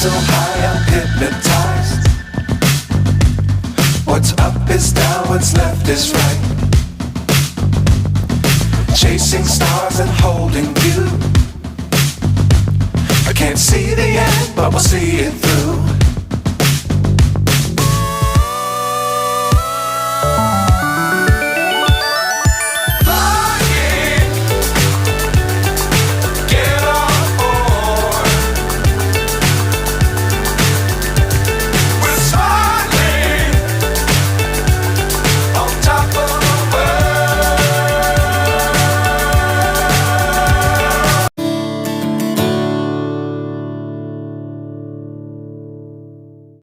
So high I'm hypnotized. What's up is down, what's left is right. Chasing stars and holding you. I can't see the end, but we'll see it through.